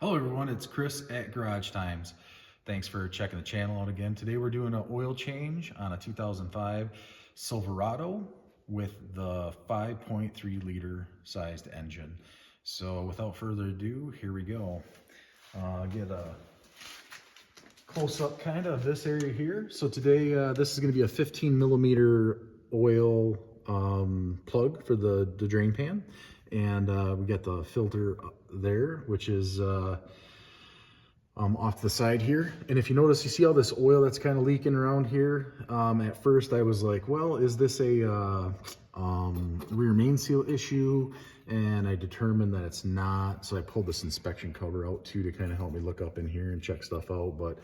Hello everyone, it's Chris at Garage Times. Thanks for checking the channel out again. Today we're doing an oil change on a 2005 Silverado with the 5.3 liter sized engine. So without further ado, here we go. Get a close-up kind of this area here. So today this is going to be a 15 millimeter oil plug for the drain pan. And we got the filter there, which is off to the side here. And if you notice, you see all this oil that's kind of leaking around here. At first I was like, well, is this a rear main seal issue? And I determined that it's not. So I pulled this inspection cover out too to kind of help me look up in here and check stuff out. But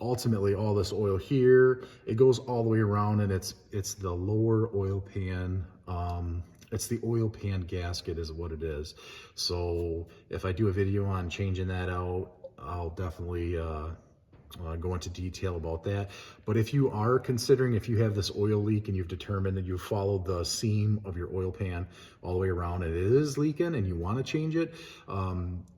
ultimately all this oil here, it goes all the way around, and it's the lower oil pan. It's the oil pan gasket is what it is. So if I do a video on changing that out, I'll definitely go into detail about that. But if you are considering, if you have this oil leak and you've determined that you've followed the seam of your oil pan all the way around and it is leaking and you want to change it,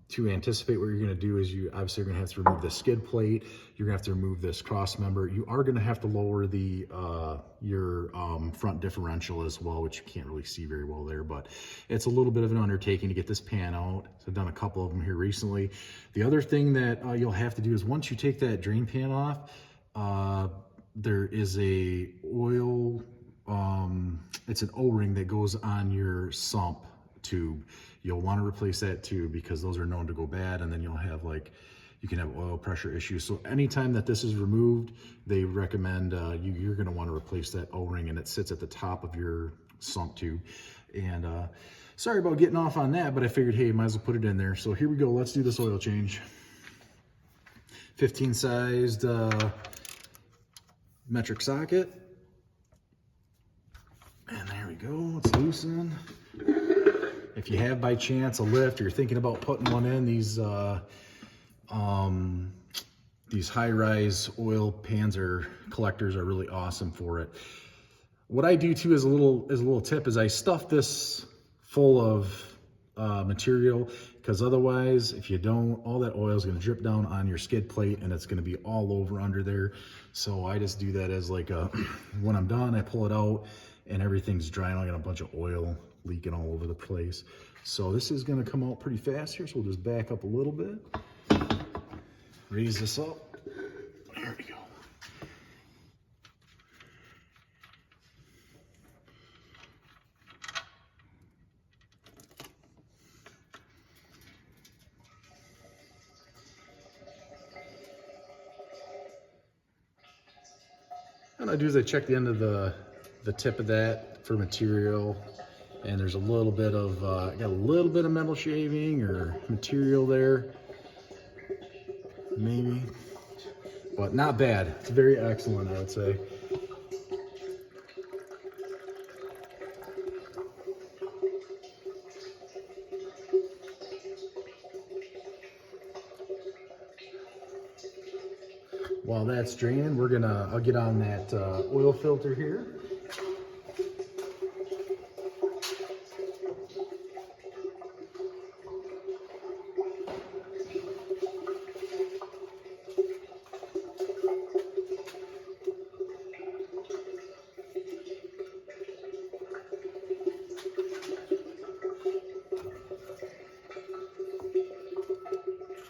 to anticipate what you're going to do is you obviously are going to have to remove the skid plate. You're going to have to remove this cross member. You are going to have to lower the your front differential as well, which you can't really see very well there, but it's a little bit of an undertaking to get this pan out. So I've done a couple of them here recently. The other thing that you'll have to do is once you take that drain pan off, there is a oil, it's an O-ring that goes on your sump tube. You'll want to replace that too, because those are known to go bad, and then you'll have you can have oil pressure issues. So anytime that this is removed, they recommend you're going to want to replace that O-ring, and it sits at the top of your sump tube. And sorry about getting off on that, but I figured, hey, might as well put it in there. So here we go. Let's do this oil change. 15 sized metric socket. And there we go. It's loosened. If you have by chance a lift, or you're thinking about putting one in, these high-rise oil pans or collectors are really awesome for it. What I do too, as a little tip, is I stuff this full of material, because otherwise, if you don't, all that oil is going to drip down on your skid plate and it's going to be all over under there. So I just do that as when I'm done, I pull it out and everything's dry, and I got a bunch of oil leaking all over the place. So this is going to come out pretty fast here, so we'll just back up a little bit, raise this up. There we go. What I do is I check the end of the tip of that for material, and there's a little bit of got a little bit of metal shaving or material there, maybe, but not bad. It's very excellent, I would say. While that's draining, I'll get on that oil filter here.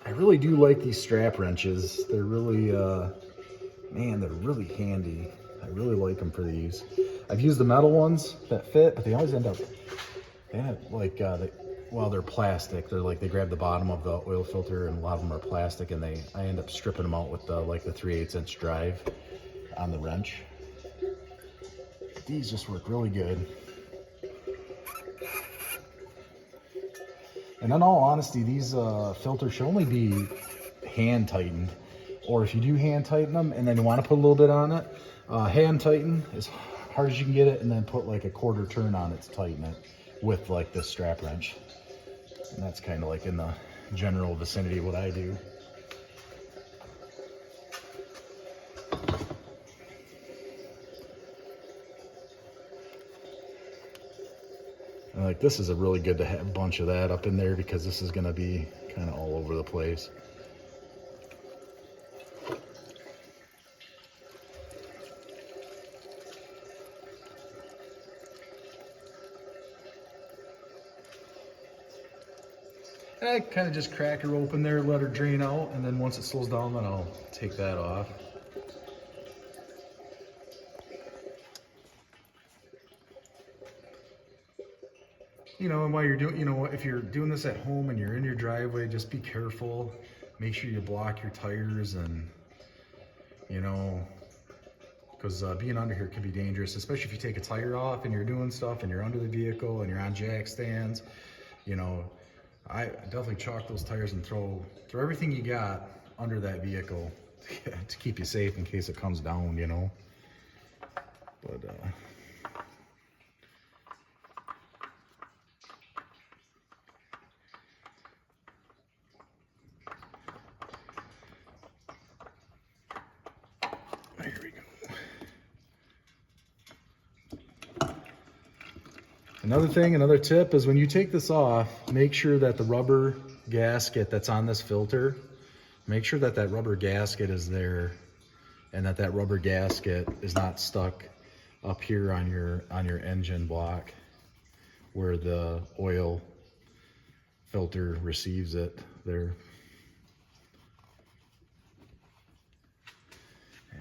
I really do like these strap wrenches. They're really, man, they're really handy. I really like them for these. I've used the metal ones that fit, but they always end up, they're plastic. They're they grab the bottom of the oil filter, and a lot of them are plastic, and I end up stripping them out with the 3/8 inch drive on the wrench. These just work really good. And in all honesty, these filters should only be hand tightened, or if you do hand tighten them and then you want to put a little bit on it, hand tighten as hard as you can get it, and then put a quarter turn on it to tighten it with this strap wrench. And that's kind of in the general vicinity of what I do. like this is a really good to have a bunch of that up in there because this is going to be kind of all over the place. And I kind of just crack her open there, let her drain out, and then once it slows down, then I'll take that off. You know, and while you're doing, you know, if you're doing this at home and you're in your driveway, just be careful. Make sure you block your tires, and, you know, because being under here can be dangerous, especially if you take a tire off and you're doing stuff and you're under the vehicle and you're on jack stands. You know, I definitely chalk those tires and throw everything you got under that vehicle to keep you safe in case it comes down, you know. But here we go. Another tip is when you take this off, make sure that the rubber gasket that's on this filter, make sure that that rubber gasket is there, and that rubber gasket is not stuck up here on your engine block where the oil filter receives it there.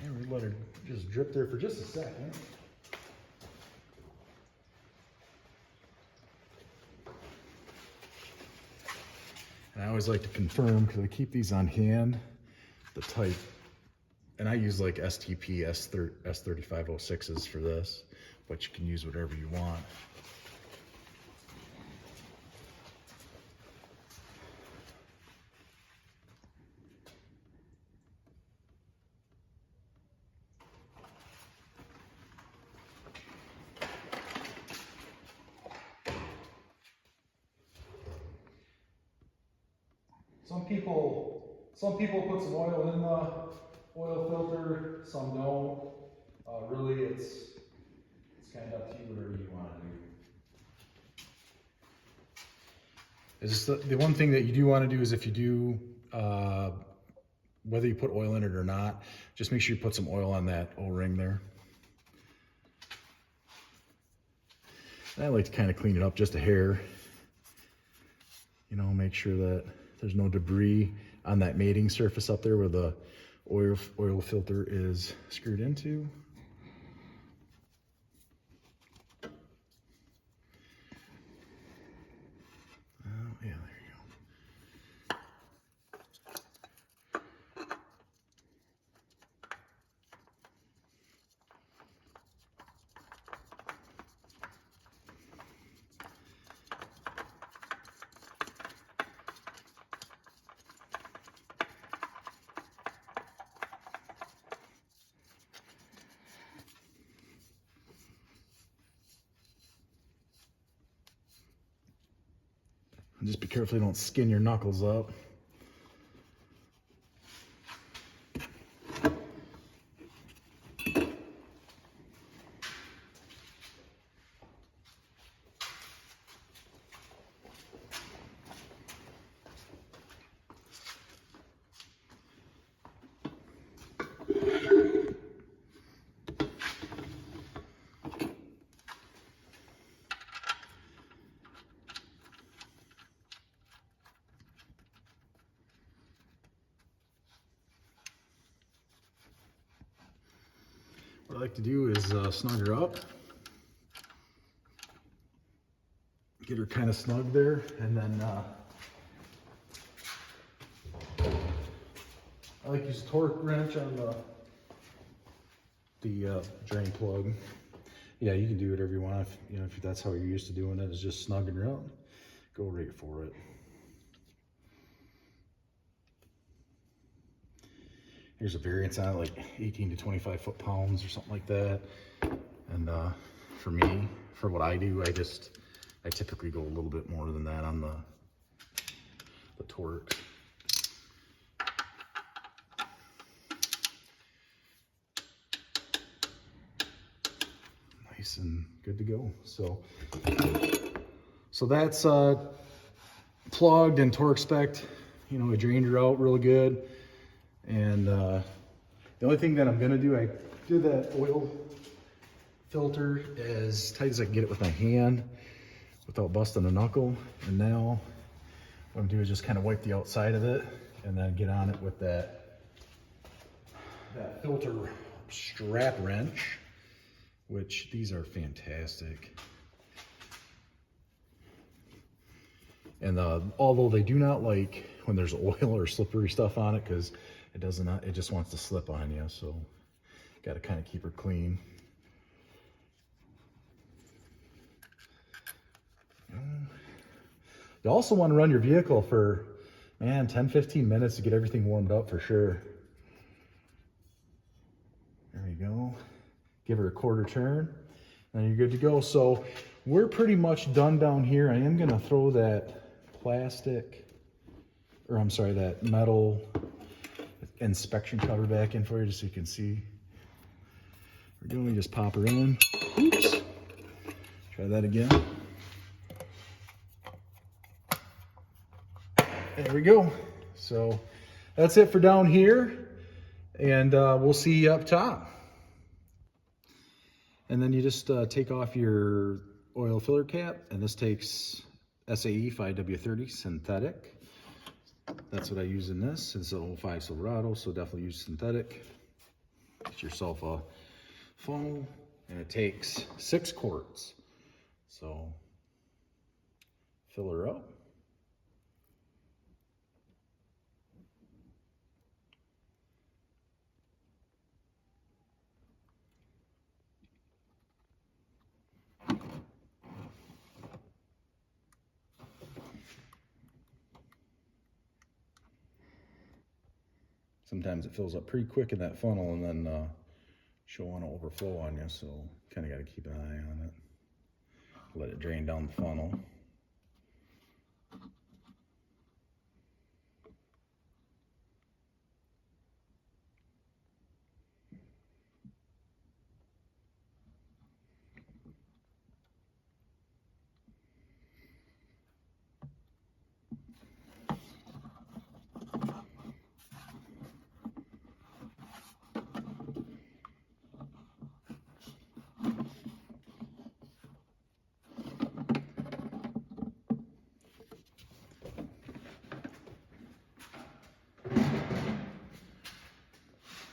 And we let it just drip there for just a second. And I always like to confirm, because I keep these on hand, the type. And I use like STP S3506s for this, but you can use whatever you want. Some people put some oil in the oil filter, some don't. Really, it's kind of up to you, whatever you want to do. It's the one thing that you do want to do is if you do, whether you put oil in it or not, just make sure you put some oil on that O-ring there. And I like to kind of clean it up just a hair. You know, make sure that there's no debris on that mating surface up there where the oil filter is screwed into. Oh, yeah, there you go. And just be careful you don't skin your knuckles up. What I like to do is snug her up. Get her kind of snug there, and then I like to use a torque wrench on the drain plug. Yeah, you can do whatever you want. If that's how you're used to doing it, is just snugging her up. Go right for it. Here's a variance on it, like 18 to 25 foot-pounds or something like that. And for me, for what I do, I typically go a little bit more than that on the torque. Nice and good to go. So So that's plugged and torque spec'd. You know, I drained her out really good. And the only thing that I'm gonna do, I did that oil filter as tight as I can get it with my hand without busting a knuckle. And now what I'm doing is just kind of wipe the outside of it and then get on it with that filter strap wrench, which these are fantastic. And although they do not like when there's oil or slippery stuff on it, because it just wants to slip on you. So got to kind of keep her clean. You also want to run your vehicle for, man, 10-15 minutes to get everything warmed up for sure. There we go. Give her a quarter turn, and you're good to go. So we're pretty much done down here. I am going to throw that that metal inspection cover back in for you just so you can see. We're doing, we just pop her in. Oops. Try that again. There we go. So that's it for down here, and we'll see you up top. And then you just take off your oil filler cap, and this takes SAE 5W30 synthetic. That's what I use in this. It's an 05 Silverado, so definitely use synthetic. Get yourself a funnel, and it takes 6 quarts. So fill her up. Sometimes it fills up pretty quick in that funnel, and then she'll want to overflow on you, so kind of got to keep an eye on it. Let it drain down the funnel.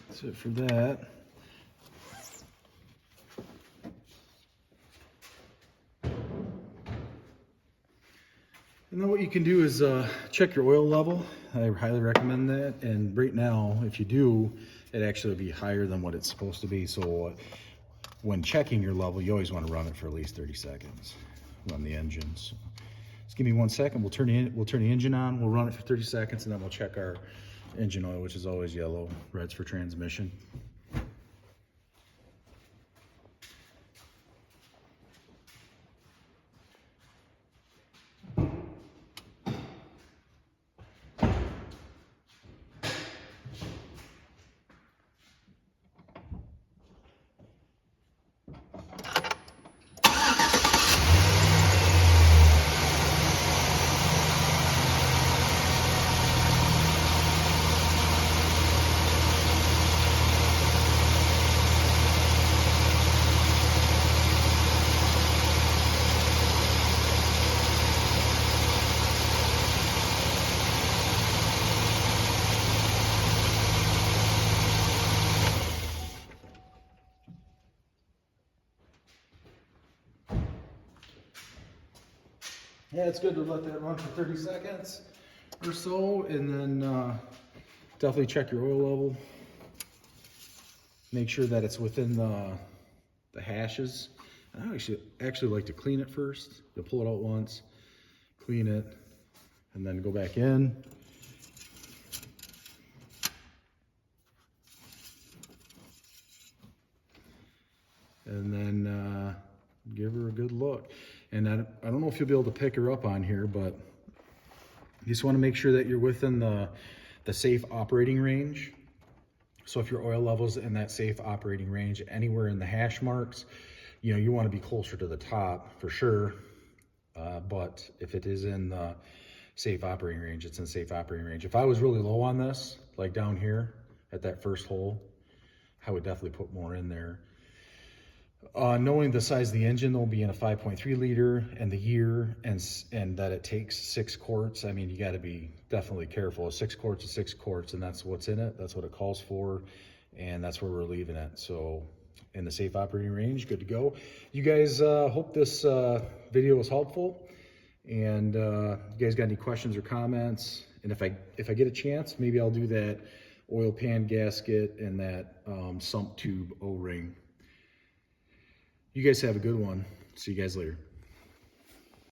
That's it for that. And then what you can do is check your oil level. I highly recommend that. And right now, if you do, it actually will be higher than what it's supposed to be. So when checking your level, you always want to run it for at least 30 seconds. Run the engine. So just give me 1 second. We'll turn the engine on. We'll run it for 30 seconds, and then we'll check our engine oil, which is always yellow. Red's for transmission. Yeah, it's good to let that run for 30 seconds or so, and then definitely check your oil level. Make sure that it's within the hashes. I actually like to clean it first. You'll pull it out once, clean it, and then go back in. And then give her a good look. And I don't know if you'll be able to pick her up on here, but you just want to make sure that you're within the safe operating range. So if your oil level's in that safe operating range, anywhere in the hash marks, you know, you want to be closer to the top for sure. But if it is in the safe operating range, it's in safe operating range. If I was really low on this, like down here at that first hole, I would definitely put more in there. Knowing the size of the engine, they'll be in a 5.3 liter, and the year, and that it takes 6 quarts. I mean, you got to be definitely careful. 6 quarts is 6 quarts, and that's what's in it. That's what it calls for, and that's where we're leaving it. So, in the safe operating range, good to go. You guys, hope this video was helpful, and you guys got any questions or comments? And if I get a chance, maybe I'll do that oil pan gasket and that sump tube O-ring. You guys have a good one. See you guys later.